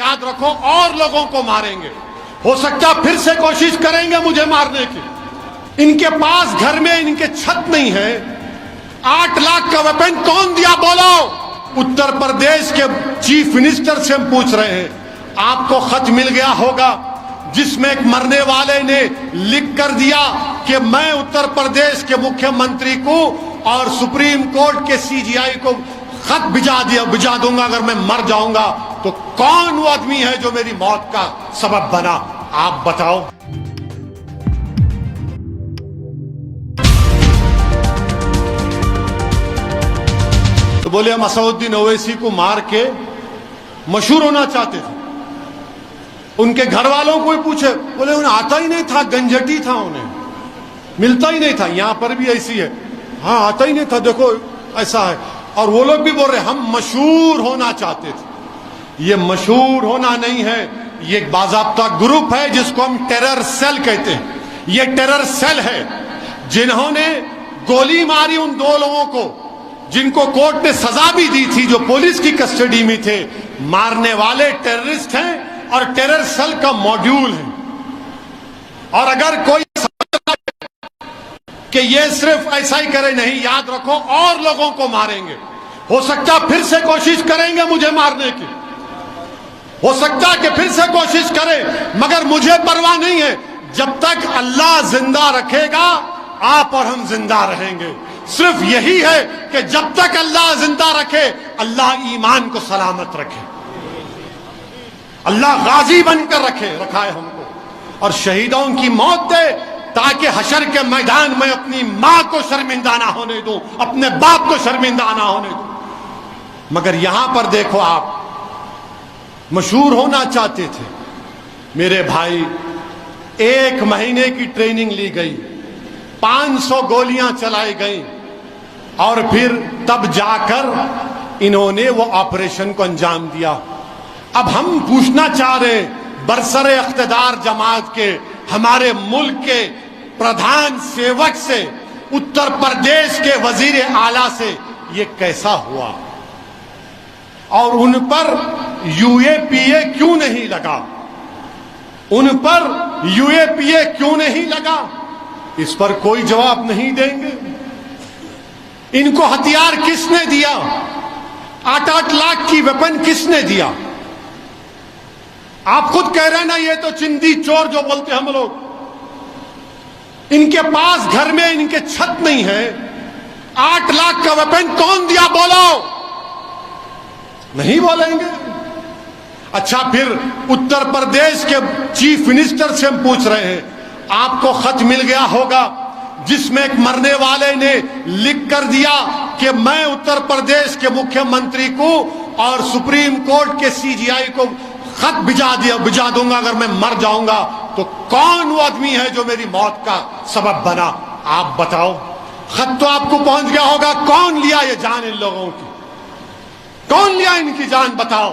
یاد رکھو اور لوگوں کو ماریں گے. ہو سکتا پھر سے کوشش کریں گے مجھے مارنے کی. ان کے پاس گھر میں ان کے چھت نہیں ہے. 8 لاکھ کا ویپن کون دیا بولو؟ اتر پردیش کے چیف منسٹر سے ہم پوچھ رہے ہیں. آپ کو خط مل گیا ہوگا جس میں ایک مرنے والے نے لکھ کر دیا کہ میں اتر پردیش کے مکھیہ منتری کو اور سپریم کورٹ کے CGI کو خط بھجا دوں گا اگر میں مر جاؤں گا. تو کون وہ آدمی ہے جو میری موت کا سبب بنا؟ آپ بتاؤ. تو بولے ہم اسد الدین اویسی کو مار کے مشہور ہونا چاہتے تھے. ان کے گھر والوں کو ہی پوچھے, بولے انہیں آتا ہی نہیں تھا, گنجٹی تھا, انہیں ملتا ہی نہیں تھا. یہاں پر بھی ایسی ہے, ہاں آتا ہی نہیں تھا, دیکھو ایسا ہے. اور وہ لوگ بھی بول رہے ہم مشہور ہونا چاہتے تھے. یہ مشہور ہونا نہیں ہے, یہ ایک باضابطہ گروپ ہے جس کو ہم ٹیرر سیل کہتے ہیں. یہ ٹیرر سیل ہے جنہوں نے گولی ماری ان 2 لوگوں کو جن کو کورٹ نے سزا بھی دی تھی, جو پولیس کی کسٹڈی میں تھے. مارنے والے ٹیررسٹ ہیں اور ٹیرر سیل کا موڈیول ہے. اور اگر کوئی کہ یہ صرف ایسا ہی کرے, نہیں, یاد رکھو اور لوگوں کو ماریں گے. ہو سکتا پھر سے کوشش کریں گے مجھے مارنے کی. ہو سکتا کہ پھر سے کوشش کرے, مگر مجھے پرواہ نہیں ہے. جب تک اللہ زندہ رکھے گا آپ اور ہم زندہ رہیں گے. صرف یہی ہے کہ جب تک اللہ زندہ رکھے, اللہ ایمان کو سلامت رکھے, اللہ غازی بن کر رکھا ہے ہم کو, اور شہیدوں کی موت دے تاکہ حشر کے میدان میں اپنی ماں کو شرمندہ نہ ہونے دوں, اپنے باپ کو شرمندہ نہ ہونے دوں. مگر یہاں پر دیکھو, آپ مشہور ہونا چاہتے تھے. میرے بھائی, 1 مہینے کی ٹریننگ لی گئی, 500 گولیاں چلائی گئیں, اور پھر تب جا کر انہوں نے وہ آپریشن کو انجام دیا. اب ہم پوچھنا چاہ رہے برسر اقتدار جماعت کے, ہمارے ملک کے پردھان سیوک سے, اتر پردیش کے وزیر اعلیٰ سے, یہ کیسا ہوا؟ اور ان پر UAPA کیوں نہیں لگا؟ ان پر UAPA کیوں نہیں لگا؟ اس پر کوئی جواب نہیں دیں گے. ان کو ہتھیار کس نے دیا؟ 8 لاکھ کی ویپن کس نے دیا؟ آپ خود کہہ رہے ہیں نا, یہ تو چندی چور جو بولتے ہم لوگ. ان کے پاس گھر میں ان کے چھت نہیں ہے. 8 لاکھ کا ویپن کون دیا بولو؟ نہیں بولیں گے. اچھا, پھر اتر پردیش کے چیف منسٹر سے ہم پوچھ رہے ہیں. آپ کو خط مل گیا ہوگا جس میں ایک مرنے والے نے لکھ کر دیا کہ میں اتر پردیش کے مکھیہ منتری کو اور سپریم کورٹ کے CGI کو خط بھجا دوں گا اگر میں مر جاؤں گا. تو کون وہ آدمی ہے جو میری موت کا سبب بنا؟ آپ بتاؤ. خط تو آپ کو پہنچ گیا ہوگا. کون لیا یہ جان ان لوگوں کی؟ کون لیا ان کی جان؟ بتاؤ.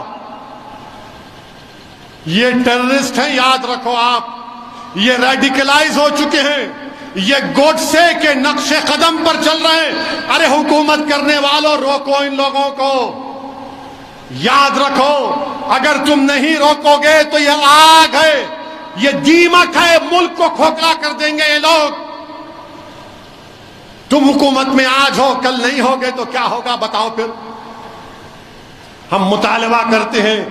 یہ ٹیررسٹ ہیں, یاد رکھو آپ. یہ ریڈیکلائز ہو چکے ہیں, یہ گوڈسے کے نقش قدم پر چل رہے ہیں. ارے حکومت کرنے والوں, روکو ان لوگوں کو. یاد رکھو, اگر تم نہیں روکو گے تو یہ آگ ہے, یہ دیمک ہے, ملک کو کھوکھلا کر دیں گے یہ لوگ. تم حکومت میں آج ہو, کل نہیں ہوگے تو کیا ہوگا بتاؤ پھر. ہم مطالبہ کرتے ہیں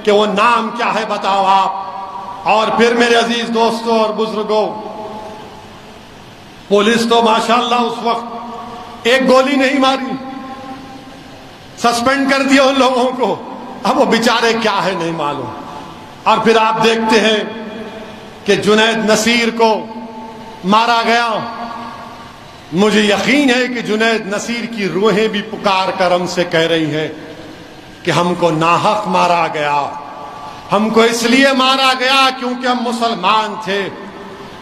کہ وہ نام کیا ہے بتاؤ آپ. اور پھر میرے عزیز دوستوں اور بزرگوں, پولیس تو ماشاءاللہ اس وقت 1 گولی نہیں ماری, سسپینڈ کر دیا ان لوگوں کو. اب وہ بیچارے کیا ہے نہیں معلوم. اور پھر آپ دیکھتے ہیں کہ جنید نصیر کو مارا گیا. مجھے یقین ہے کہ جنید نصیر کی روحیں بھی پکار کر ہم سے کہہ رہی ہیں کہ ہم کو ناحق مارا گیا, ہم کو اس لیے مارا گیا کیونکہ ہم مسلمان تھے.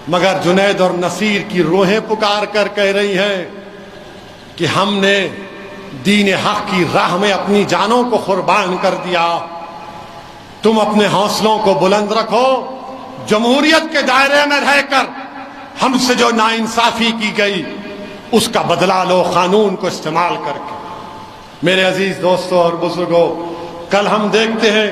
مگر جنید اور نصیر کی روحیں پکار کر کہہ رہی ہیں کہ ہم نے دین حق کی راہ میں اپنی جانوں کو قربان کر دیا. تم اپنے حوصلوں کو بلند رکھو. جمہوریت کے دائرے میں رہ کر ہم سے جو ناانصافی کی گئی اس کا بدلہ لو, قانون کو استعمال کر کے. میرے عزیز دوستوں اور بزرگوں, کل ہم دیکھتے ہیں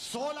16